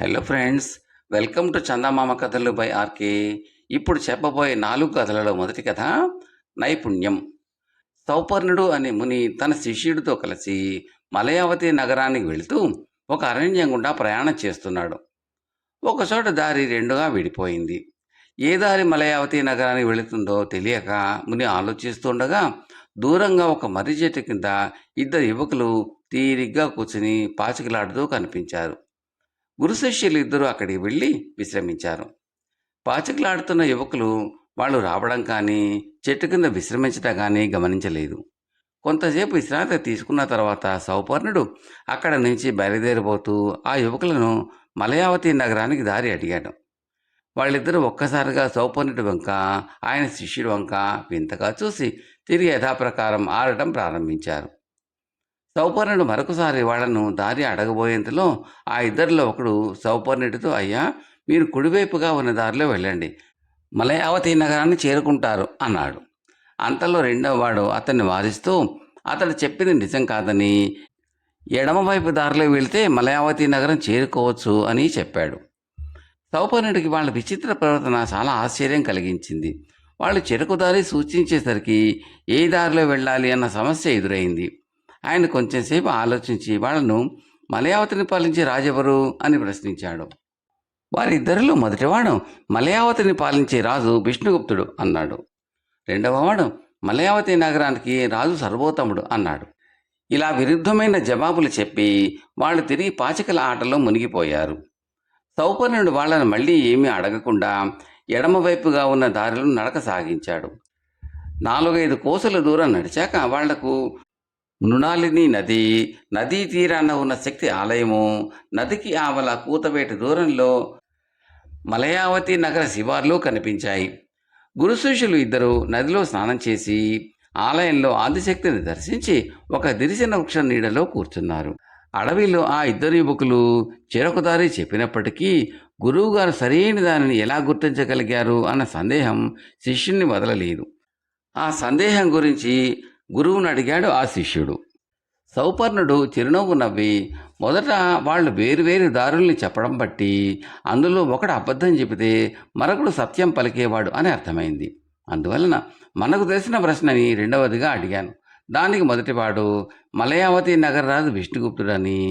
Hello friends, welcome to చందమామ కథలు by RK. ఇప్పుడు చెప్పబోయే 4 కథలలో మొదటి కథ నైపుణ్యం. సౌపర్ణుడు అనే ముని తన శిష్యుడితో కలిసి మలయావతి నగరానికి వెళుతూ ఒక అరణ్యం గుండా ప్రయాణం చేస్తున్నాడు. ఒకచోట దారి రెండుగా విడిపోయింది. ఏ దారి మలయావతి నగరానికి వెళుతుందో తెలియక ముని ఆలోచిస్తుండగా దూరంగా ఒక మర్రి చెట్టు కింద ఇద్దరు యువకులు తీరిగ్గా కూర్చుని పాచికలాడుతూ కనిపించారు. గురు శిష్యులు ఇద్దరూ అక్కడికి వెళ్ళి విశ్రమించారు. పాచికలాడుతున్న యువకులు వాళ్ళు రావడం కానీ చెట్టు కింద విశ్రమించడం కానీ గమనించలేదు. కొంతసేపు విశ్రాంతి తీసుకున్న తర్వాత సౌపర్ణుడు అక్కడ నుంచి బయలుదేరిపోతూ ఆ యువకులను మలయావతి నగరానికి దారి అడిగాడు. వాళ్ళిద్దరూ ఒక్కసారిగా సౌపర్ణుడి వంక ఆయన శిష్యుడి వంక వింతగా చూసి తిరిగి యథాప్రకారం ఆడటం ప్రారంభించారు. సౌపర్ణుడు మరొకసారి వాళ్లను దారి అడగబోయేంతలో ఆ ఇద్దరిలో ఒకడు సౌపర్ణుడితో, అయ్యా, మీరు కుడివైపుగా ఉన్న దారిలో వెళ్ళండి, మలయావతి నగరాన్ని చేరుకుంటారు అన్నాడు. అంతలో రెండవ వాడు అతన్ని వారిస్తూ అతడు చెప్పింది నిజం కాదని, ఎడమవైపు దారిలో వెళితే మలయావతి నగరం చేరుకోవచ్చు అని చెప్పాడు. సౌపర్ణుడికి వాళ్ళ విచిత్ర ప్రవర్తన చాలా ఆశ్చర్యం కలిగించింది. వాళ్ళు చెరుకు దారి సూచించేసరికి ఏ దారిలో వెళ్ళాలి అన్న సమస్య ఎదురైంది. ఆయన కొంచెంసేపు ఆలోచించి వాళ్ళను మలయావతిని పాలించే రాజెవరు అని ప్రశ్నించాడు. వారిద్దరిలో మొదటివాడు మలయావతిని పాలించే రాజు విష్ణుగుప్తుడు అన్నాడు. రెండవవాడు మలయావతి నగరానికి రాజు సర్వోత్తముడు అన్నాడు. ఇలా విరుద్ధమైన జవాబులు చెప్పి వాళ్ళు తిరిగి పాచికల ఆటలో మునిగిపోయారు. సౌపర్ణుడు వాళ్ళని మళ్ళీ ఏమీ అడగకుండా ఎడమవైపుగా ఉన్న దారిలో నడక సాగించాడు. 4-5 కోసల దూరం నడిచాక వాళ్లకు మృణాలిని నది, నదీ తీరాన ఉన్న శక్తి ఆలయము, నదికి ఆవల కూతవేటి దూరంలో మలయావతి నగర శివార్లు కనిపించాయి. గురు శిష్యులు ఇద్దరు నదిలో స్నానం చేసి ఆలయంలో ఆదిశక్తిని దర్శించి ఒక దిరిసిన వృక్ష నీడలో కూర్చున్నారు. అడవిలో ఆ ఇద్దరు యువకులు చెరొక దారి చెప్పినప్పటికీ గురువుగారు సరైన దానిని ఎలా గుర్తించగలిగారు అన్న సందేహం శిష్యుణ్ణి వదలలేదు. ఆ సందేహం గురించి గురువుని అడిగాడు ఆ శిష్యుడు. సౌపర్ణుడు చిరునవ్వు నవ్వి, మొదట వాళ్ళు వేరువేరు దారుల్ని చెప్పడం బట్టి అందులో ఒకడు అబద్ధం చెబితే మరొకడు సత్యం పలికేవాడు అని అర్థమైంది. అందువలన మనకు తెలిసిన ప్రశ్నని రెండవదిగా అడిగాను. దానికి మొదటివాడు మలయావతి నగరరాజు విష్ణుగుప్తుడని,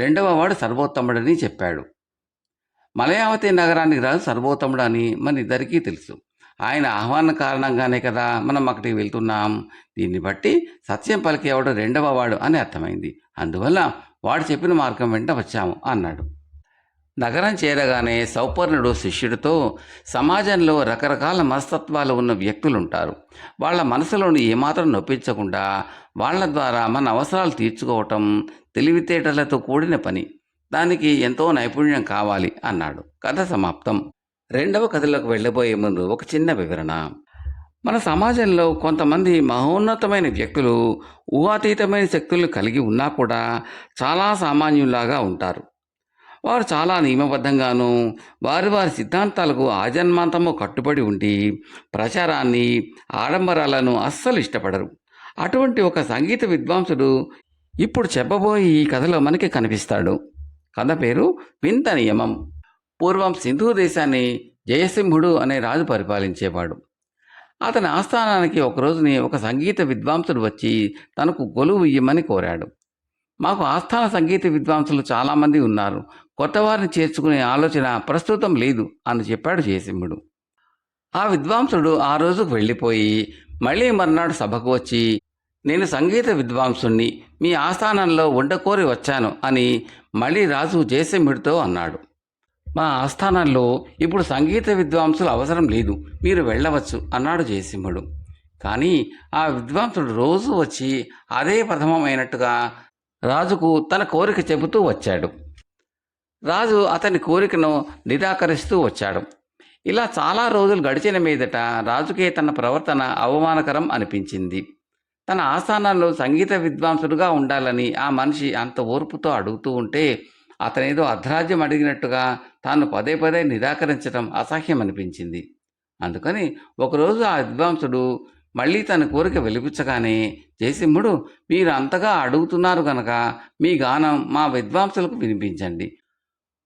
రెండవ వాడు సర్వోత్తముడని చెప్పాడు. మలయావతి నగరానికి రాజు సర్వోత్తముడని మన ఇద్దరికీ తెలుసు. ఆయన ఆహ్వానం కారణంగానే కదా మనం అక్కడికి వెళ్తున్నాం. దీన్ని బట్టి సత్యం పలికేవాడు రెండవ వాడు అని అర్థమైంది. అందువల్ల వాడు చెప్పిన మార్గం వెంట వచ్చాము అన్నాడు. నగరం చేరగానే సౌపర్ణుడు శిష్యుడితో, సమాజంలో రకరకాల మనస్తత్వాలు ఉన్న వ్యక్తులుంటారు. వాళ్ళ మనసులోని ఏమాత్రం నొప్పించకుండా వాళ్ళ ద్వారా మన అవసరాలు తీర్చుకోవటం తెలివితేటలతో కూడిన పని. దానికి ఎంతో నైపుణ్యం కావాలి అన్నాడు. కథ సమాప్తం. రెండవ కథలోకి వెళ్ళబోయే ముందు ఒక చిన్న వివరణ. మన సమాజంలో కొంతమంది మహోన్నతమైన వ్యక్తులు ఊహాతీతమైన శక్తులను కలిగి ఉన్నా కూడా చాలా సామాన్యులాగా ఉంటారు. వారు చాలా నియమబద్ధంగాను వారి వారి సిద్ధాంతాలకు ఆజన్మాంతము కట్టుబడి ఉండి ప్రచారాన్ని, ఆడంబరాలను అస్సలు ఇష్టపడరు. అటువంటి ఒక సంగీత విద్వాంసుడు ఇప్పుడు చెప్పబోయే ఈ కథలో మనకి కనిపిస్తాడు. కథ పేరు వింత నియమం. పూర్వం సింధు దేశాన్ని జయసింహుడు అనే రాజు పరిపాలించేవాడు. అతని ఆస్థానానికి ఒక రోజుని ఒక సంగీత విద్వాంసుడు వచ్చి తనకు కొలువు ఇయ్యమని కోరాడు. మాకు ఆస్థాన సంగీత విద్వాంసులు చాలామంది ఉన్నారు, కొత్త వారిని చేర్చుకునే ఆలోచన ప్రస్తుతం లేదు అని చెప్పాడు జయసింహుడు. ఆ విద్వాంసుడు ఆ రోజుకు వెళ్ళిపోయి మళ్ళీ మర్నాడు సభకు వచ్చి, నేను సంగీత విద్వాంసుణ్ణి, మీ ఆస్థానంలో ఉండకోరి వచ్చాను అని మళ్ళీ రాజు జయసింహుడితో అన్నాడు. మా ఆస్థానంలో ఇప్పుడు సంగీత విద్వాంసులు అవసరం లేదు, మీరు వెళ్ళవచ్చు అన్నాడు జయసింహుడు. కానీ ఆ విద్వాంసుడు రోజు వచ్చి అదే ప్రథమమైనట్టుగా రాజుకు తన కోరిక చెబుతూ వచ్చాడు. రాజు అతని కోరికను నిరాకరిస్తూ వచ్చాడు. ఇలా చాలా రోజులు గడిచిన మీదట రాజుకే తన ప్రవర్తన అవమానకరం అనిపించింది. తన ఆస్థానంలో సంగీత విద్వాంసుడుగా ఉండాలని ఆ మనిషి అంత ఓర్పుతో అడుగుతూ ఉంటే అతనేదో అర్ధరాజ్యం అడిగినట్టుగా తాను పదే పదే నిరాకరించడం అసహ్యం అనిపించింది. అందుకని ఒకరోజు ఆ విద్వాంసుడు మళ్ళీ తన కోరిక వెలిపించగానే జయసింహుడు, మీరు అంతగా అడుగుతున్నారు కనుక మీ గానం మా విద్వాంసులకు వినిపించండి,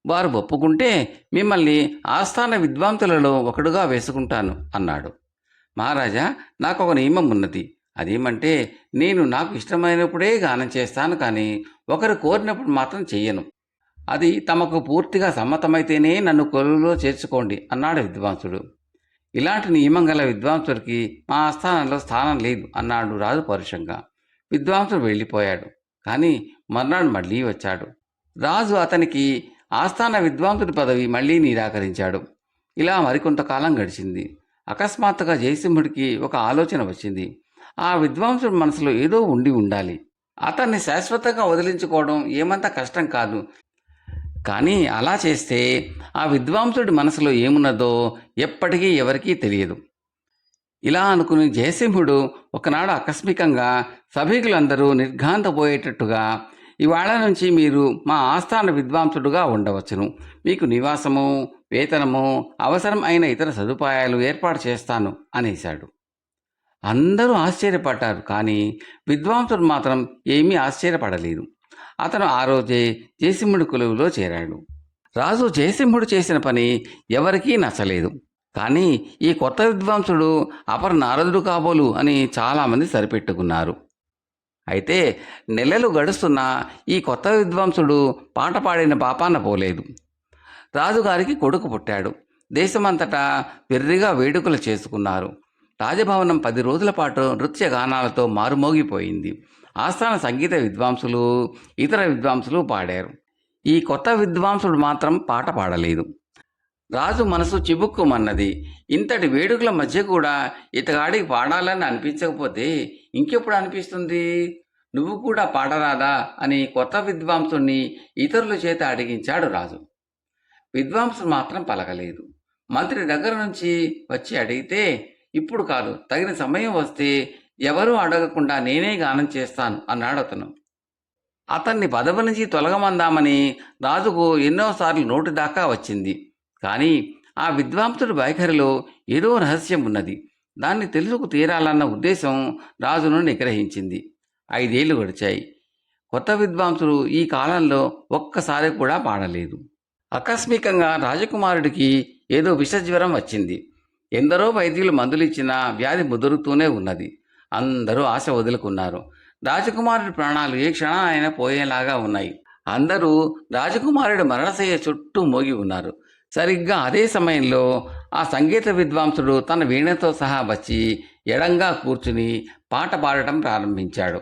వారు ఒప్పుకుంటే మిమ్మల్ని ఆస్థాన విద్వాంసులలో ఒకడుగా వేసుకుంటాను అన్నాడు. మహారాజా, నాకు ఒక నియమం ఉన్నది. అదేమంటే నేను నాకు ఇష్టమైనప్పుడే గానం చేస్తాను, కానీ ఒకరు కోరినప్పుడు మాత్రం చెయ్యను. అది తమకు పూర్తిగా సమ్మతమైతేనే నన్ను కొలువులో చేర్చుకోండి అన్నాడు విద్వాంసుడు. ఇలాంటి నియమం గల విద్వాంసుడికి మా ఆస్థానంలో స్థానం లేదు అన్నాడు రాజు పరుషంగా. విద్వాంసుడు వెళ్ళిపోయాడు. కానీ మర్నాడు మళ్ళీ వచ్చాడు. రాజు అతనికి ఆస్థాన విద్వాంసుడి పదవి మళ్ళీ నిరాకరించాడు. ఇలా మరికొంతకాలం గడిచింది. అకస్మాత్తుగా జయసింహుడికి ఒక ఆలోచన వచ్చింది. ఆ విద్వాంసుడి మనసులో ఏదో ఉండి ఉండాలి. అతన్ని శాశ్వతంగా వదిలించుకోవడం ఏమంత కష్టం కాదు. కానీ అలా చేస్తే ఆ విద్వాంసుడి మనసులో ఏమున్నదో ఎప్పటికీ ఎవరికీ తెలియదు. ఇలా అనుకుని జయసింహుడు ఒకనాడు ఆకస్మికంగా సభికులందరూ నిర్ఘాంతపోయేటట్టుగా, ఇవాళ నుంచి మీరు మా ఆస్థాన విద్వాంసుడుగా ఉండవచ్చును. మీకు నివాసము, వేతనము, అవసరం అయిన ఇతర సదుపాయాలు ఏర్పాటు చేస్తాను అనేశాడు. అందరూ ఆశ్చర్యపడ్డారు. కానీ విద్వాంసుడు మాత్రం ఏమీ ఆశ్చర్యపడలేదు. అతను ఆ రోజే జయసింహుడి కొలువులో చేరాడు. రాజు జయసింహుడు చేసిన పని ఎవరికీ నచ్చలేదు. కానీ ఈ కొత్త విద్వాంసుడు అపర నారదుడు కాబోలు అని చాలామంది సరిపెట్టుకున్నారు. అయితే నెలలు గడుస్తున్నా ఈ కొత్త విద్వాంసుడు పాట పాడిన పాపాన పోలేదు. రాజుగారికి కొడుకు పుట్టాడు. దేశమంతటా వెర్రిగా వేడుకలు చేసుకున్నారు. రాజభవనం 10 రోజుల పాటు నృత్య గానాలతో మారుమోగిపోయింది. ఆస్థాన సంగీత విద్వాంసులు, ఇతర విద్వాంసులు పాడారు. ఈ కొత్త విద్వాంసుడు మాత్రం పాట పాడలేదు. రాజు మనసు చిబుక్కుమన్నది. ఇంతటి వేడుకల మధ్య కూడా ఇతగాడికి పాడాలని అనిపించకపోతే ఇంకెప్పుడు అనిపిస్తుంది? నువ్వు కూడా పాడరాదా అని కొత్త విద్వాంసుని ఇతరుల చేత అడిగించాడు రాజు. విద్వాంసుడు మాత్రం పలకలేదు. మంత్రి దగ్గర నుంచి వచ్చి అడిగితే, ఇప్పుడు కాదు, తగిన సమయం వస్తే ఎవరూ అడగకుండా నేనే గానం చేస్తాను అన్నాడు అతను. అతన్ని పదవి నుంచి తొలగమందామని రాజుకు ఎన్నోసార్లు నోటి దాకా వచ్చింది. కానీ ఆ విద్వాంసుడి వైఖరిలో ఏదో రహస్యం ఉన్నది. దాన్ని తెలుసుకు తీరాలన్న ఉద్దేశం రాజును నిగ్రహించింది. 5 ఏళ్లు గడిచాయి. కొత్త విద్వాంసుడు ఈ కాలంలో ఒక్కసారి కూడా పాడలేదు. ఆకస్మికంగా రాజకుమారుడికి ఏదో విషజ్వరం వచ్చింది. ఎందరో వైద్యులు మందులిచ్చినా వ్యాధి ముదురుతూనే ఉన్నది. అందరూ ఆశ వదులుకున్నారు. రాజకుమారుడి ప్రాణాలు ఏ క్షణానైనా పోయేలాగా ఉన్నాయి. అందరూ రాజకుమారుడి మరణశయ్య చుట్టూ మోగి ఉన్నారు. సరిగ్గా అదే సమయంలో ఆ సంగీత విద్వాంసుడు తన వీణతో సహా వచ్చి ఎడంగా కూర్చుని పాట పాడటం ప్రారంభించాడు.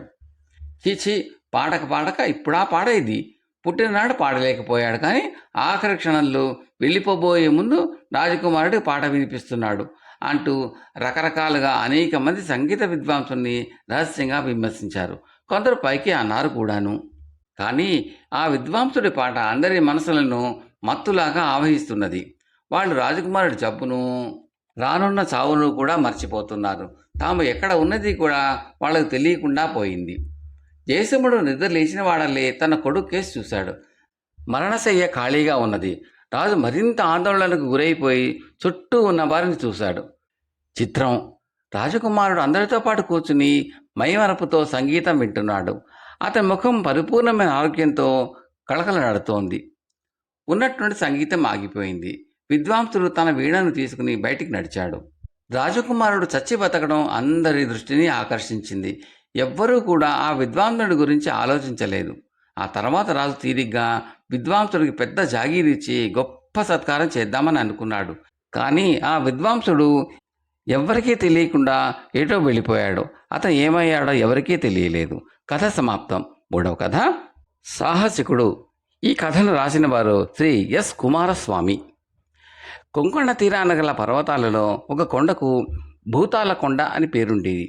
చీచి, పాడక ఇప్పుడా పాడేది? పుట్టిననాడు పాడలేకపోయాడు, కానీ ఆఖరి క్షణంలో వెళ్ళిపోబోయే ముందు రాజకుమారుడికి పాట వినిపిస్తున్నాడు అంటూ రకరకాలుగా అనేక మంది సంగీత విద్వాంసుల్ని రహస్యంగా విమర్శించారు. కొందరు పైకి అన్నారు కూడాను. కానీ ఆ విద్వాంసుడి పాట అందరి మనసులను మత్తులాగా ఆవహిస్తున్నది. వాళ్ళు రాజకుమారుడి జబ్బును, రానున్న చావును కూడా మర్చిపోతున్నారు. తాము ఎక్కడ ఉన్నది కూడా వాళ్ళకు తెలియకుండా పోయింది. జయసింహుడు నిద్ర లేచిన వాడల్లే తన కొడుకు కేసు చూశాడు. మరణశయ్య ఖాళీగా ఉన్నది. రాజు మరింత ఆందోళనకు గురైపోయి చుట్టూ ఉన్న వారిని చూశాడు. చిత్రం, రాజకుమారుడు అందరితో పాటు కూర్చుని మైమరపుతో సంగీతం వింటున్నాడు. అతని ముఖం పరిపూర్ణమైన ఆరోగ్యంతో కళకళలాడుతోంది. ఉన్నట్టుండి సంగీతం ఆగిపోయింది. విద్వాంసుడు తన వీణను తీసుకుని బయటికి నడిచాడు. రాజకుమారుడు చచ్చి బతకడం అందరి దృష్టిని ఆకర్షించింది. ఎవ్వరూ కూడా ఆ విద్వాంసుడి గురించి ఆలోచించలేదు. ఆ తర్వాత రాజు తీరిగ్గా విద్వాంసుడికి పెద్ద జాగీరిచ్చి గొప్ప సత్కారం చేద్దామని అనుకున్నాడు. కానీ ఆ విద్వాంసుడు ఎవ్వరికీ తెలియకుండా ఏటో వెళ్ళిపోయాడు. అతను ఏమయ్యాడో ఎవరికీ తెలియలేదు. కథ సమాప్తం. 3వ కథ సాహసికుడు. ఈ కథను రాసిన వారు శ్రీ ఎస్ కుమారస్వామి. కొంకణ తీరాన గల పర్వతాలలో ఒక కొండకు భూతాల కొండ అని పేరుండేది.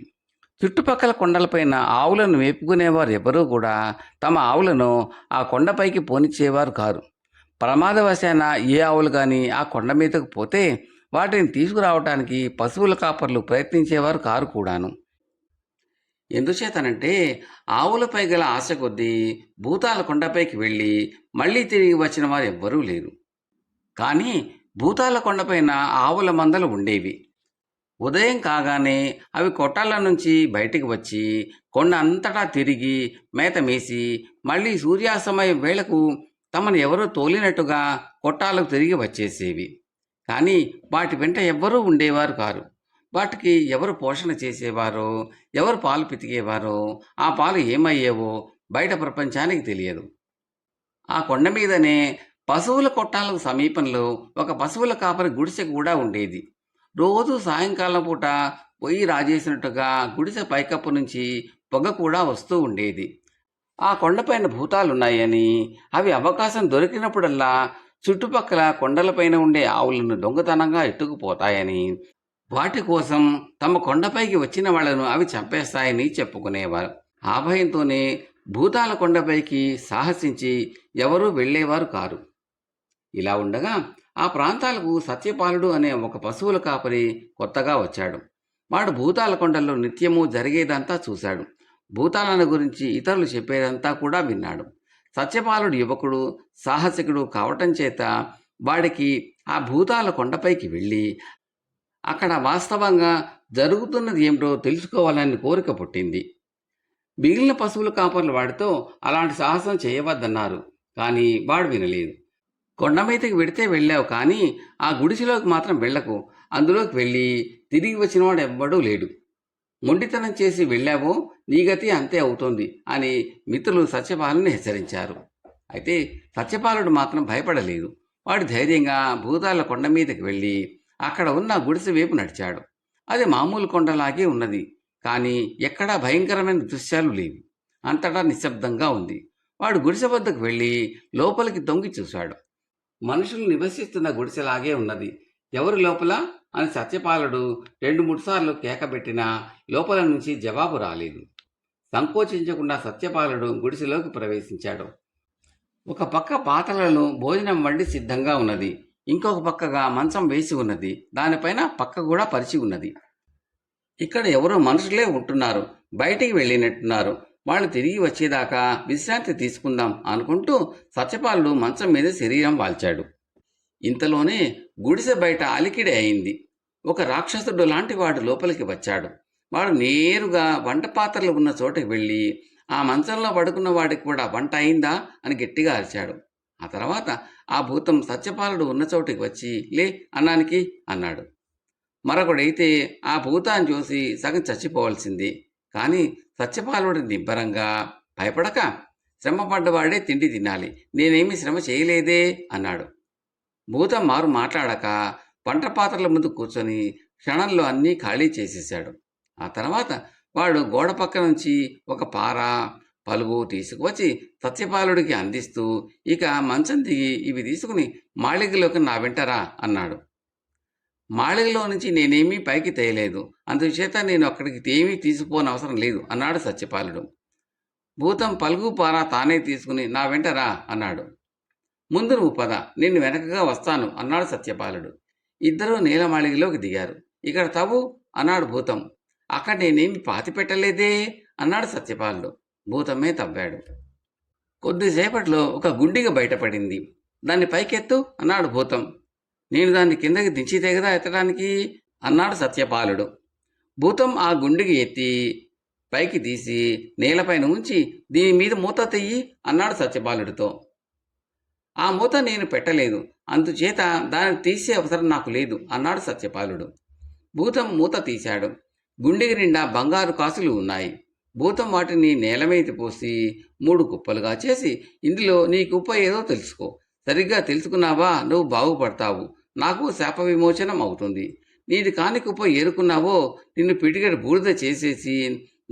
చుట్టుపక్కల కొండలపైన ఆవులను మేపుకునేవారు ఎవరూ కూడా తమ ఆవులను ఆ కొండపైకి పోనిచ్చేవారు కారు. ప్రమాదవశాన ఏ ఆవులు కానీ ఆ కొండ మీదకు పోతే వాటిని తీసుకురావటానికి పశువుల కాపర్లు ప్రయత్నించేవారు కారు కూడాను. ఎందుచేతనంటే ఆవులపై గల ఆశ కొద్దీ భూతాల కొండపైకి వెళ్ళి మళ్ళీ తిరిగి వచ్చిన వారు ఎవ్వరూ లేరు. కానీ భూతాల కొండపైన ఆవుల మందలు ఉండేవి. ఉదయం కాగానే అవి కొట్టాల నుంచి బయటికి వచ్చి కొండ అంతటా తిరిగి మేత మేసి మళ్ళీ సూర్యాస్తమయం వేళకు తమను ఎవరో తోలినట్టుగా కొట్టాలకు తిరిగి వచ్చేసేవి. కానీ వాటి వెంట ఎవ్వరూ ఉండేవారు కారు. వాటికి ఎవరు పోషణ చేసేవారో, ఎవరు పాలు పితికేవారో, ఆ పాలు ఏమయ్యేవో బయట ప్రపంచానికి తెలియదు. ఆ కొండ మీదనే పశువుల కొట్టాలకు సమీపంలో ఒక పశువుల కాపరి గుడిసె కూడా ఉండేది. రోజు సాయంకాలం పూట పొయ్యి రాజేసినట్టుగా గుడిసె పైకప్పు నుంచి పొగ కూడా వస్తూ ఉండేది. ఆ కొండపైన భూతాలున్నాయని, అవి అవకాశం దొరికినప్పుడల్లా చుట్టుపక్కల కొండలపైన ఉండే ఆవులను దొంగతనంగా ఎత్తుకుపోతాయని, వాటి కోసం తమ కొండపైకి వచ్చిన వాళ్లను అవి చంపేస్తాయని చెప్పుకునేవారు. ఆ భయంతోనే భూతాల కొండపైకి సాహసించి ఎవరూ వెళ్ళేవారు కారు. ఇలా ఉండగా ఆ ప్రాంతాలకు సత్యపాలుడు అనే ఒక పశువుల కాపరి కొత్తగా వచ్చాడు. వాడు భూతాల కొండల్లో నిత్యము జరిగేదంతా చూశాడు. భూతాలను గురించి ఇతరులు చెప్పేదంతా కూడా విన్నాడు. సత్యపాలుడు యువకుడు, సాహసికుడు కావటం చేత వాడికి ఆ భూతాల కొండపైకి వెళ్ళి అక్కడ వాస్తవంగా జరుగుతున్నది ఏమిటో తెలుసుకోవాలని కోరిక పుట్టింది. మిగిలిన పశువుల కాపర్లు వాడితో అలాంటి సాహసం చేయవద్దన్నారు. కానీ వాడు వినలేదు. కొండ మీదకి వెడితే వెళ్ళావు, కానీ ఆ గుడిసెలోకి మాత్రం వెళ్ళకు. అందులోకి వెళ్ళి తిరిగి వచ్చినవాడు ఎవ్వడూ లేడు. మొండితనం చేసి వెళ్ళావో నీ గతి అంతే అవుతుంది అని మిత్రులు సత్యపాలుని హెచ్చరించారు. అయితే సత్యపాలుడు మాత్రం భయపడలేదు. వాడు ధైర్యంగా భూతాల కొండ మీదకి వెళ్ళి అక్కడ ఉన్న గుడిసె వైపు నడిచాడు. అది మామూలు కొండలాగే ఉన్నది, కానీ ఎక్కడా భయంకరమైన దృశ్యాలు లేవు. అంతటా నిశ్శబ్దంగా ఉంది. వాడు గుడిసె వద్దకు వెళ్ళి లోపలికి తొంగి చూశాడు. మనుషులు నివసిస్తున్న గుడిసెలాగే ఉన్నది. ఎవరు లోపల అని సత్యపాలుడు 2-3 సార్లు కేకబెట్టినా లోపల నుంచి జవాబు రాలేదు. సంకోచించకుండా సత్యపాలుడు గుడిసెలోకి ప్రవేశించాడు. ఒక పక్క పాత్రలలో భోజనం వండి సిద్ధంగా ఉన్నది. ఇంకొక పక్కగా మంచం వేసి ఉన్నది. దానిపైన పక్క కూడా పరిచి ఉన్నది. ఇక్కడ ఎవరో మనుషులే ఉంటున్నారు. బయటికి వెళ్ళినట్టున్నారు. వాళ్ళు తిరిగి వచ్చేదాకా విశ్రాంతి తీసుకుందాం అనుకుంటూ సత్యపాలుడు మంచం మీద శరీరం వాల్చాడు. ఇంతలోనే గుడిసె బయట అలికిడి అయింది. ఒక రాక్షసుడు లాంటి వాడు లోపలికి వచ్చాడు. వాడు నేరుగా వంట పాత్రలు ఉన్న చోటకి వెళ్ళి ఆ మంచంలో పడుకున్న వాడికి కూడా వంట అయిందా అని గట్టిగా అరిచాడు. ఆ తర్వాత ఆ భూతం సత్యపాలుడు ఉన్న చోటికి వచ్చి లే అన్నానికి అన్నాడు. మరొకడైతే ఆ భూతాన్ని చూసి సగం చచ్చిపోవాల్సింది. కానీ సత్యపాలుడు నిబ్బరంగా భయపడక శ్రమపడ్డవాడే తిండి తినాలి, నేనేమీ శ్రమ చేయలేదే అన్నాడు. భూతం మారు మాట్లాడక వంట పాత్రల ముందు కూర్చొని క్షణంలో అన్నీ ఖాళీ చేసేశాడు. ఆ తర్వాత వాడు గోడ పక్క నుంచి ఒక పార, పలుగు తీసుకువచ్చి సత్యపాలుడికి అందిస్తూ ఇక మంచం దిగి ఇవి తీసుకుని మాళిగలోకి నా వెంటరా అన్నాడు. మాళిగలో నుంచి నేనేమీ పైకి తేయలేదు, అందుచేత నేను అక్కడికి ఏమీ తీసుకుపోనవసరం లేదు అన్నాడు సత్యపాలుడు. భూతం పలుగు పార తానే తీసుకుని నా వెంటరా అన్నాడు. ముందు నువ్వు పద, నిన్ను వెనకగా వస్తాను అన్నాడు సత్యపాలుడు. ఇద్దరూ నీలమాళిగలోకి దిగారు. ఇక్కడ తవ్వు అన్నాడు భూతం. అక్కడ నేనేమి పాతి పెట్టలేదే అన్నాడు సత్యపాలుడు. భూతమే తవ్వాడు. కొద్దిసేపట్లో ఒక గుండిగ బయటపడింది. దాన్ని పైకెత్తు అన్నాడు భూతం. నేను దాన్ని కిందకి దించితే కదా ఎత్తడానికి అన్నాడు సత్యపాలుడు. భూతం ఆ గుండికి ఎత్తి పైకి తీసి నేలపైన ఉంచి దీని మీద మూత తెయ్యి అన్నాడు సత్యపాలుడితో. ఆ మూత నేను పెట్టలేదు, అందుచేత దాన్ని తీసే అవసరం నాకు లేదు అన్నాడు సత్యపాలుడు. భూతం మూత తీశాడు. గుండెకి నిండా బంగారు కాసులు ఉన్నాయి. భూతం వాటిని నేల మీద పోసి 3 కుప్పలుగా చేసి ఇందులో నీ కుప్ప ఏదో తెలుసుకో. సరిగ్గా తెలుసుకున్నావా నువ్వు బాగుపడతావు, నాకు శాప విమోచనం అవుతుంది. నీది కాని కుప్ప ఏరుకున్నావో నిన్ను పిటికెడు బూడిద చేసేసి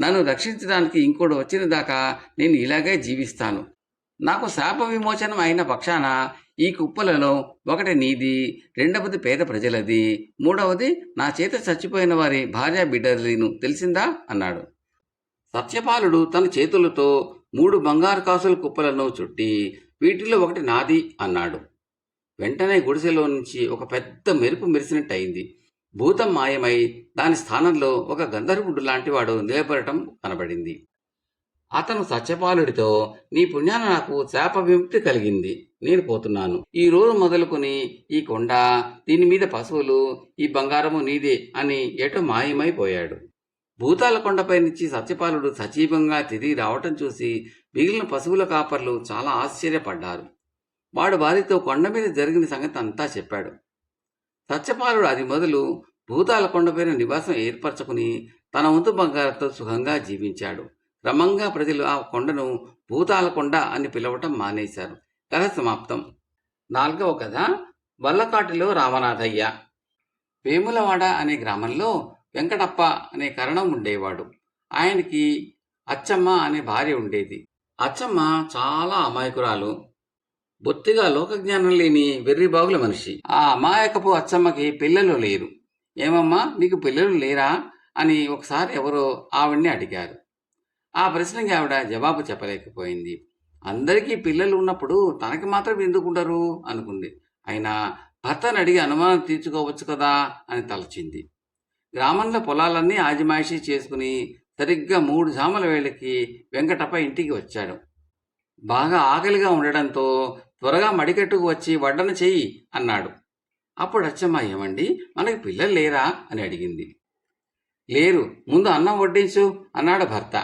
నన్ను రక్షించడానికి ఇంకోటి వచ్చిన దాకా నేను ఇలాగే జీవిస్తాను. నాకు శాప విమోచనం అయిన పక్షాన ఈ కుప్పలలో ఒకటి నీది, రెండవది పేద ప్రజలది, మూడవది నా చేత చచ్చిపోయిన వారి భార్య బిడ్డలను, తెలిసిందా అన్నాడు. సత్యపాలుడు తన చేతులతో 3 బంగారు కాసుల కుప్పలను చుట్టి వీటిలో ఒకటి నాది అన్నాడు. వెంటనే గుడిసెలో నుంచి ఒక పెద్ద మెరుపు మెరిసినట్టయింది. భూతం మాయమై దాని స్థానంలో ఒక గంధర్వుడు లాంటివాడు నిలబడటం కనబడింది. అతను సత్యపాలుడితో నీ పుణ్యాన నాకు శాప విముక్తి కలిగింది, నేను పోతున్నాను. ఈ రోజు మొదలుకొని ఈ కొండ, దీని మీద పశువులు, ఈ బంగారము నీదే అని ఎటో మాయమైపోయాడు. భూతాల కొండపై నుంచి సత్యపాలుడు సజీవంగా తిరిగి రావటం చూసి మిగిలిన పశువుల కాపర్లు చాలా ఆశ్చర్యపడ్డారు. వాడు భార్యతో కొండ మీద జరిగిన సంగతి అంతా చెప్పాడు. సత్యపాలుడు అది మొదలు భూతాల కొండపైన నివాసం ఏర్పరచుకుని తన వంతు బంగారంతో సుఖంగా జీవించాడు. క్రమంగా ప్రజలు ఆ కొండను భూతాల కొండ అని పిలవటం మానేశారు. కథ సమాప్తం. 4వ కథ వల్లకాటిలో రామనాథయ్య. వేములవాడ అనే గ్రామంలో వెంకటప్ప అనే కరణం ఉండేవాడు. ఆయనకి అచ్చమ్మ అనే భార్య ఉండేది. అచ్చమ్మ చాలా అమాయకురాలు, బొత్తిగా లోకజ్ఞానం లేని వెర్రిబాగుల మనిషి. ఆ అమాయకపు అచ్చమ్మకి పిల్లలు లేరు. ఏమమ్మా, నీకు పిల్లలు లేరా అని ఒకసారి ఎవరో ఆవిడ్ని అడిగారు. ఆ ప్రశ్నకి ఆవిడ జవాబు చెప్పలేకపోయింది. అందరికీ పిల్లలు ఉన్నప్పుడు తనకి మాత్రం ఎందుకుంటారు అనుకుంది. అయినా భర్తను అడిగి అనుమానం తీర్చుకోవచ్చు కదా అని తలచింది. గ్రామంలో పొలాలన్నీ ఆజిమాయిషీ చేసుకుని సరిగ్గా 3 జాముల వేళకి వెంకటప్ప ఇంటికి వచ్చాడు. బాగా ఆకలిగా ఉండడంతో త్వరగా మడికట్టుకు వచ్చి వడ్డన చెయ్యి అన్నాడు. అప్పుడు అచ్చమ్మ, ఏమండి, మనకి పిల్లలు లేరా అని అడిగింది. లేరు, ముందు అన్నం వడ్డించు అన్నాడు భర్త.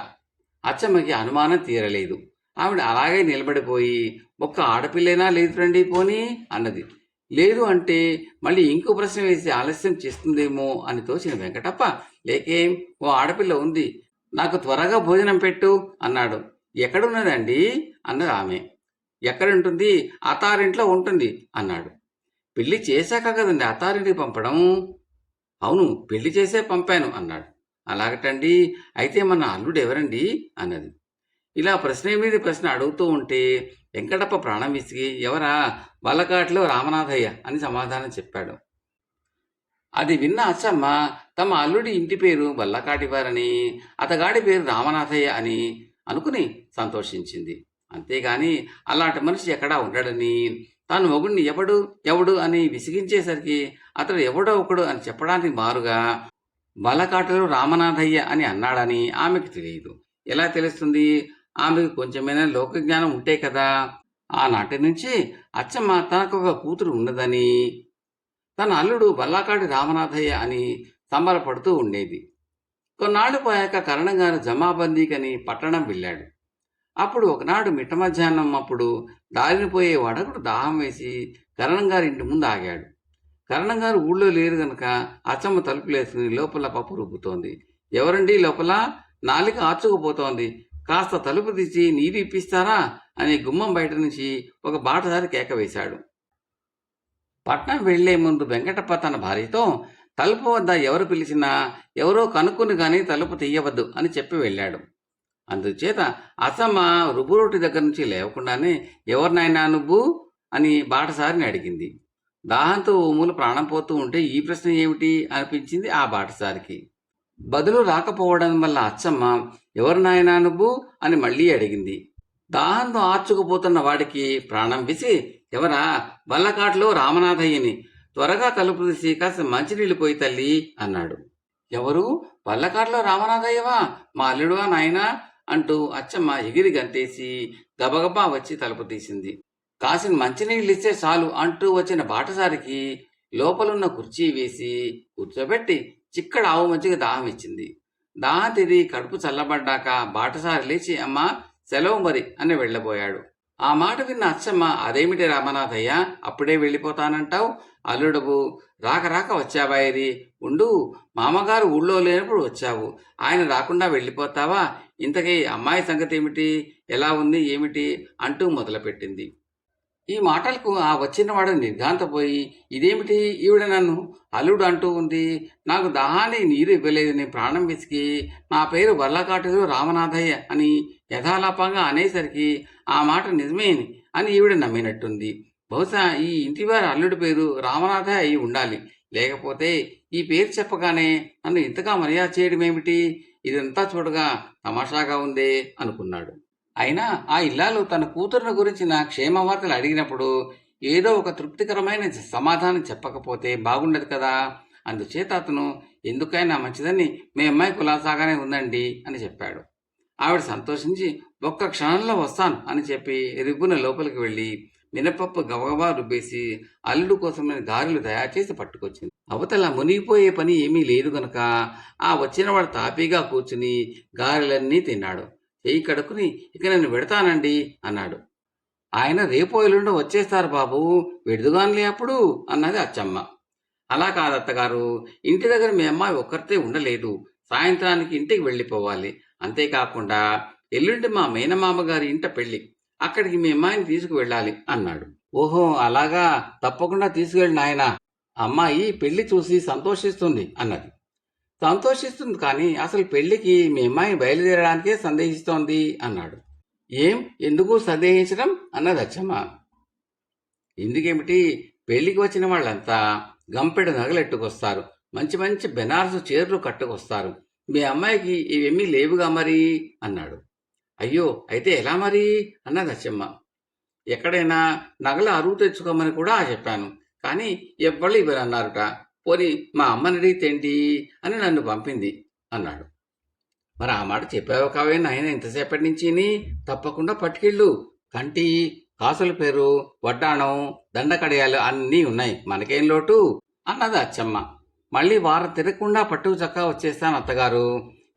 అచ్చమ్మకి అనుమానం తీరలేదు. ఆవిడ అలాగే నిలబడిపోయి, ఒక్క ఆడపిల్లేనా లేదురండి పోనీ అన్నది. లేదు అంటే మళ్ళీ ఇంకో ప్రశ్న వేసి ఆలస్యం చేస్తుందేమో అని తోచిన వెంకటప్ప, లేకేం, ఓ ఆడపిల్ల ఉంది, నాకు త్వరగా భోజనం పెట్టు అన్నాడు. ఎక్కడున్నదండి అన్నది ఆమె. ఎక్కడుంటుంది, అత్తారింట్లో ఉంటుంది అన్నాడు. పెళ్లి చేశాక కదండి అత్తారింటికి పంపడం. అవును, పెళ్లి చేసే పంపాను అన్నాడు. అలాగటండి, అయితే మన అల్లుడు ఎవరండి అన్నది. ఇలా ప్రశ్న మీద ప్రశ్న అడుగుతూ ఉంటే వెంకటప్ప ప్రాణం విసిగి, ఎవరా, వల్లకాటిలో రామనాథయ్య అని సమాధానం చెప్పాడు. అది విన్న అచ్చమ్మ తమ అల్లుడి ఇంటి పేరు వల్లకాటివారని, అతగాడి పేరు రామనాథయ్య అని అనుకుని సంతోషించింది. అంతేగాని అలాంటి మనిషి ఎక్కడా ఉండడని, తాను మొగుడిని ఎవడు ఎవడు అని విసిగించేసరికి అతడు ఎవడో ఒకడు అని చెప్పడానికి మారుగా వల్లకాటిలో రామనాథయ్య అని అన్నాడని ఆమెకు తెలియదు. ఎలా తెలుస్తుంది? ఆమెకు కొంచెమైనా లోకజ్ఞానం ఉంటే కదా. ఆనాటి నుంచి అచ్చమ్మ తనకొక కూతురు ఉన్నదని, తన అల్లుడు వల్లకాటి రామనాథయ్య అని సంబరపడుతూ ఉండేది. కొన్నాళ్లు పోయాక కరణంగారు జమాబందీకని పట్టణం వెళ్ళాడు. అప్పుడు ఒకనాడు మిట్ట మధ్యాహ్నం అప్పుడు దారిని పోయే వడకుడు దాహం వేసి కరణంగారి ఇంటి ముందు ఆగాడు. కరణంగారు ఊళ్ళో లేరు గనక అచ్చమ్మ తలుపులేసుకుని లోపల పప్పు రుబ్బుతోంది. ఎవరండి లోపల, నాలిక ఆర్చుకుపోతోంది, కాస్త తలుపు తీసి నీరు ఇప్పిస్తారా అని గుమ్మం బయట నుంచి ఒక బాటసారి కేక వేశాడు. పట్నం వెళ్లే ముందు వెంకటప్ప తన భార్యతో, తలుపు వద్ద ఎవరు పిలిచినా ఎవరో కనుక్కుని గాని తలుపు తీయవద్దు అని చెప్పి వెళ్ళాడు. అందుచేత అచ్చమ్మ రుబ్బురోటి దగ్గర నుంచి లేవకుండానే, ఎవరినైనా నువ్వు అని బాటసారిని అడిగింది. దాహంతో ఊములు ప్రాణం పోతూ ఉంటే ఈ ప్రశ్న ఏమిటి అనిపించింది ఆ బాటసారికి. బదులు రాకపోవడం వల్ల అచ్చమ్మ, ఎవరినైనా నువ్వు అని మళ్లీ అడిగింది. దాహంతో ఆర్చుకుపోతున్న వాడికి ప్రాణం విసి, ఎవరా, వల్లకాట్లో రామనాథయ్యని, త్వరగా తలుపు తీసి కాస్త మంచినీళ్ళు పోయి తల్లి అన్నాడు. ఎవరు, వల్లకాట్లో రామనాథయ్యవా, మా అల్లుడువా నాయనా అంటూ అచ్చమ్మ ఎగిరి గంతేసి గబగబా వచ్చి తలుపు తీసింది. కాసిన మంచినీళ్ళిస్తే చాలు అంటూ వచ్చిన బాటసారికి లోపలున్న కుర్చీ వేసి కూర్చోబెట్టి చిక్కడ ఆవు మంచిగా దాహం ఇచ్చింది. దాహం తిరిగి కడుపు చల్లబడ్డాక బాటసారి లేచి, అమ్మా సెలవు మరి అని వెళ్ళబోయాడు. ఆ మాట విన్న అచ్చమ్మ, అదేమిటి రామనాథయ్య, అప్పుడే వెళ్ళిపోతానంటావు, అల్లుడవు రాక రాక వచ్చావాయిరి, ఉండు, మామగారు ఊళ్ళో లేనప్పుడు వచ్చావు, ఆయన రాకుండా వెళ్ళిపోతావా, ఇంతకీ అమ్మాయి సంగతి ఏమిటి, ఎలా ఉంది ఏమిటి అంటూ మొదలుపెట్టింది. ఈ మాటలకు ఆ వచ్చినవాడు నిర్ఘాంతపోయి, ఇదేమిటి, ఈవిడ నన్ను అల్లుడు అంటూ ఉంది, నాకు దాహానికి నీరు ఇవ్వలేదని ప్రాణం విసికి నా పేరు వల్లకాటిలో రామనాథయ్య అని యథాలాపంగా అనేసరికి ఆ మాట నిజమే అని ఈవిడ నమ్మినట్టుంది. బహుశా ఈ ఇంటివారి అల్లుడి పేరు రామనాథయ్య అయి ఉండాలి, లేకపోతే ఈ పేరు చెప్పగానే నన్ను ఇంతగా మర్యాద చేయడం ఏమిటి, ఇదంతా చూడగా తమాషాగా ఉందే అనుకున్నాడు. అయినా ఆ ఇల్లాలు తన కూతురుని గురించిన క్షేమవార్తలు అడిగినప్పుడు ఏదో ఒక తృప్తికరమైన సమాధానం చెప్పకపోతే బాగుండదు కదా. అందుచేత అతను, ఎందుకైనా మంచిదని మీ అమ్మాయి కులాసాగానే ఉందండి అని చెప్పాడు. ఆవిడ సంతోషించి, ఒక్క క్షణంలో వస్తాను అని చెప్పి రిబ్బున లోపలికి వెళ్ళి మినపప్పు గబగబా రుబ్బేసి అల్లుడు కోసమైన గారెలు తయారు చేసి పట్టుకొచ్చింది. అవతల మునిగిపోయే పని ఏమీ లేదు గనక ఆ వచ్చినవాడు తాపీగా కూర్చుని గారెలన్నీ తిన్నాడు. చెయ్యి కడుక్కుని, ఇక నేను పెడతానండి అన్నాడు. ఆయన రేపో ఎల్లుండో వచ్చేస్తారు బాబు, విడుదుగానిలే అప్పుడు అన్నది అచ్చమ్మ. అలా కాదత్తగారు, ఇంటి దగ్గర మీ అమ్మాయి ఒక్కరితే ఉండలేదు, సాయంత్రానికి ఇంటికి వెళ్ళిపోవాలి. అంతేకాకుండా ఎల్లుండి మా మేనమామ గారి ఇంట పెళ్లి, అక్కడికి మీ అమ్మాయిని తీసుకువెళ్ళాలి అన్నాడు. ఓహో అలాగా, తప్పకుండా తీసుకువెళ్ళి నాయనా, అమ్మాయి పెళ్లి చూసి సంతోషిస్తుంది అన్నది. సంతోషిస్తుంది కానీ అసలు పెళ్లికి మీ అమ్మాయి బయలుదేరడానికే సందేహిస్తోంది అన్నాడు. ఏం, ఎందుకు సందేహించడం అన్నది అచ్చమ్మ. ఎందుకేమిటి, పెళ్లికి వచ్చిన వాళ్ళంతా గంపెడు నగలెట్టుకొస్తారు, మంచి మంచి బెనారసు చీరలు కట్టుకొస్తారు, మీ అమ్మాయికి ఇవేమీ లేవుగా మరి అన్నాడు. అయ్యో అయితే ఎలా మరి అన్నది అచ్చమ్మ. ఎక్కడైనా నగల అరువు తెచ్చుకోమని కూడా చెప్పాను, కానీ ఎవ్వళ్ళు ఇవ్వరన్నారుట. పోని మా అమ్మని అడిగితేంటి అని నన్ను పంపింది అన్నాడు. మరి ఆ మాట చెప్పావు కావే నాయన ఇంతసేపటి నుంచి, తప్పకుండా పట్టుకెళ్ళు, కంటి కాసుల పేరు, వడ్డాణం, దండకడియాలు అన్నీ ఉన్నాయి, మనకేం లోటు అన్నది అచ్చమ్మ. మళ్ళీ వారం తిరగకుండా పట్టుకు చక్కా వచ్చేస్తాను అత్తగారు,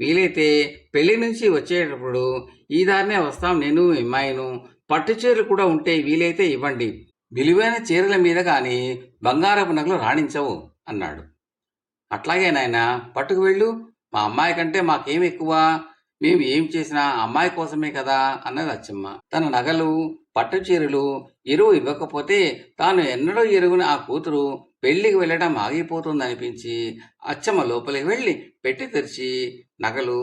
వీలైతే పెళ్లి నుంచి వచ్చేటప్పుడు ఈ దారినే వస్తాం నేను అమ్మాయిను, పట్టు చీరలు కూడా ఉంటే వీలైతే ఇవ్వండి, విలువైన చీరల మీద గాని బంగారపు నగలు రాణించవు అన్నాడు. అట్లాగే నాయనా, పట్టుకు వెళ్ళు, మా అమ్మాయి కంటే మాకేం ఎక్కువ, మేము ఏం చేసినా అమ్మాయి కోసమే కదా అన్నది అచ్చమ్మ. తన నగలు పట్టు చీరలు ఎరువు ఇవ్వకపోతే తాను ఎన్నడూ ఎరుగుని ఆ కూతురు పెళ్లికి వెళ్ళడం ఆగిపోతుందనిపించి అచ్చమ్మ లోపలికి వెళ్ళి పెట్టి తెరిచి నగలు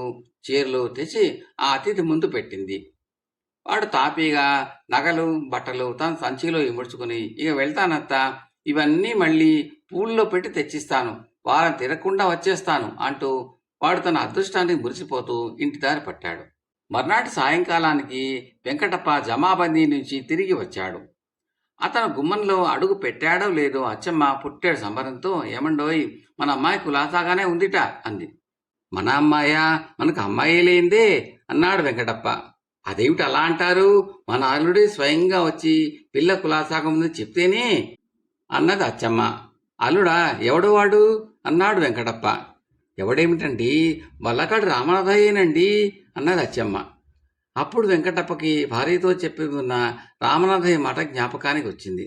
చీరలు తెచ్చి ఆ అతిథి ముందు పెట్టింది. వాడు తాపీగా నగలు బట్టలు తన సంచిలో ఇముడ్చుకుని, ఇక వెళ్తానత్తా, ఇవన్నీ మళ్ళీ పూల్లో పెట్టి తెచ్చిస్తాను, వారం తిరగకుండా వచ్చేస్తాను అంటూ వాడు తన అదృష్టానికి మురిసిపోతూ ఇంటి దారి పట్టాడు. మర్నాటి సాయంకాలానికి వెంకటప్ప జమాబందీ నుంచి తిరిగి వచ్చాడు. అతను గుమ్మంలో అడుగు పెట్టాడో లేదో అచ్చమ్మ పుట్టాడు సంబరంతో, ఏమండోయ్, మన అమ్మాయి కులాసాగానే ఉందిట అంది. మన అమ్మాయా, మనకు అమ్మాయి లేందే అన్నాడు వెంకటప్ప. అదేమిటి అలా అంటారు, మన అల్లుడే స్వయంగా వచ్చి పిల్ల కులాసాగా ఉంది చెప్తేనే అన్నది అచ్చమ్మ. అల్లుడా, ఎవడు వాడు అన్నాడు వెంకటప్ప. ఎవడేమిటండి, వల్లకాడు రామనాథయ్యేనండి అన్నది అచ్చమ్మ. అప్పుడు వెంకటప్పకి భార్యతో చెప్పి ఉన్న రామనాథయ్య మాట జ్ఞాపకానికి వచ్చింది.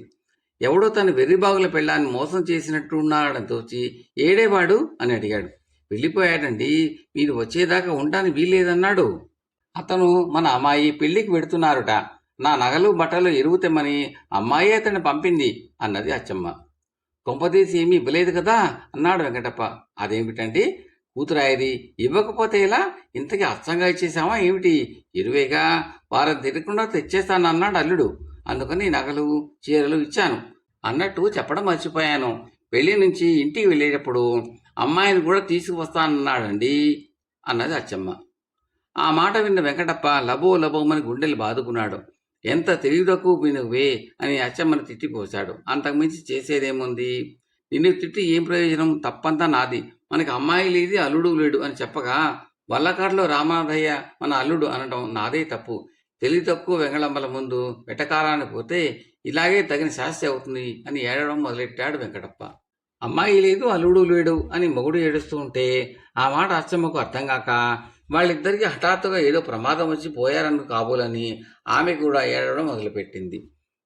ఎవడో తన వెర్రిబాగుల పెళ్ళాన్ని మోసం చేసినట్టు ఉన్నాడని తోచి, ఏడేవాడు అని అడిగాడు. వెళ్ళిపోయాడండి, మీరు వచ్చేదాకా ఉండడానికి వీల్లేదన్నాడు. అతను మన అమ్మాయి పెళ్లికి వెడుతున్నారుట, నా నగలు బట్టలు ఎరువు తెమ్మని అమ్మాయి అతన్ని పంపింది అన్నది అచ్చమ్మ. కొంపదీసి ఏమీ ఇవ్వలేదు కదా అన్నాడు వెంకటప్ప. అదేమిటండి, కూతురాయది ఇవ్వకపోతే ఎలా, ఇంతకీ అచ్చంగా ఇచ్చేసావా ఏమిటి, ఎరువేగా, వారం తిరగకుండా తెచ్చేస్తానన్నాడు అల్లుడు, అందుకని నగలు చీరలు ఇచ్చాను అన్నట్టు చెప్పడం మర్చిపోయాను. పెళ్లి నుంచి ఇంటికి వెళ్ళేటప్పుడు అమ్మాయిని కూడా తీసుకువస్తానన్నాడండి అన్నది అచ్చమ్మ. ఆ మాట విన్న వెంకటప్ప లబో లబోమని గుండెలు బాదుకున్నాడు. ఎంత తెలివితక్కువ వినువే అని అచ్చమ్మని తిట్టిపోశాడు. అంతకుమించి చేసేదేముంది, నిన్ను తిట్టి ఏం ప్రయోజనం, తప్పంతా నాది, మనకి అమ్మాయి లేది అల్లుడు లేడు అని చెప్పగా వల్లకాడులో రామనాథయ్య మన అల్లుడు అనడం నాదే తప్పు. తెలివి తక్కువ వెంగళమ్మల ముందు వెటకారానికి పోతే ఇలాగే తగిన శాస్తి అవుతుంది అని ఏడవడం మొదలెట్టాడు వెంకటప్ప. అమ్మాయి లేదు అల్లుడు లేడు అని మొగుడు ఏడుస్తూ ఉంటే ఆ మాట అచ్చమ్మకు అర్థం కాక వాళ్ళిద్దరికీ హఠాత్తుగా ఏదో ప్రమాదం వచ్చి పోయారని కాబోలని ఆమె కూడా ఏడవడం మొదలుపెట్టింది.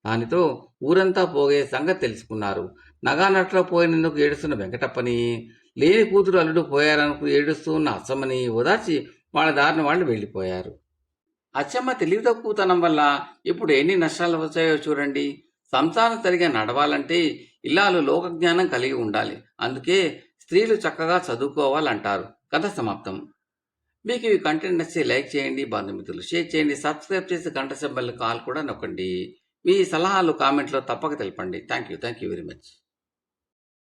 దానితో ఊరంతా పోగే సంగతి తెలుసుకున్నారు. నగానట్లో పోయినందుకు ఏడుస్తున్న వెంకటప్పని, లేని కూతురు అల్లుడు పోయారనుకు ఏడుస్తూ ఉన్న అచ్చమ్మని ఓదార్చి వాళ్ళ దారిన వాళ్ళు వెళ్ళిపోయారు. అచ్చమ్మ తెలివి తక్కువతనం వల్ల ఇప్పుడు ఎన్ని నష్టాలు వచ్చాయో చూడండి. సంసారం సరిగా నడవాలంటే ఇల్లాలు లోకజ్ఞానం కలిగి ఉండాలి, అందుకే స్త్రీలు చక్కగా చదువుకోవాలంటారు. కథ సమాప్తం. మీకు ఈ కంటెంట్ నచ్చితే లైక్ చేయండి, బంధుమిత్రులు షేర్ చేయండి, సబ్స్క్రైబ్ చేసి గంట సింబల్ కాల్ కూడా నొక్కండి. మీ సలహాలు కామెంట్లో తప్పక తెలపండి. Thank you very much.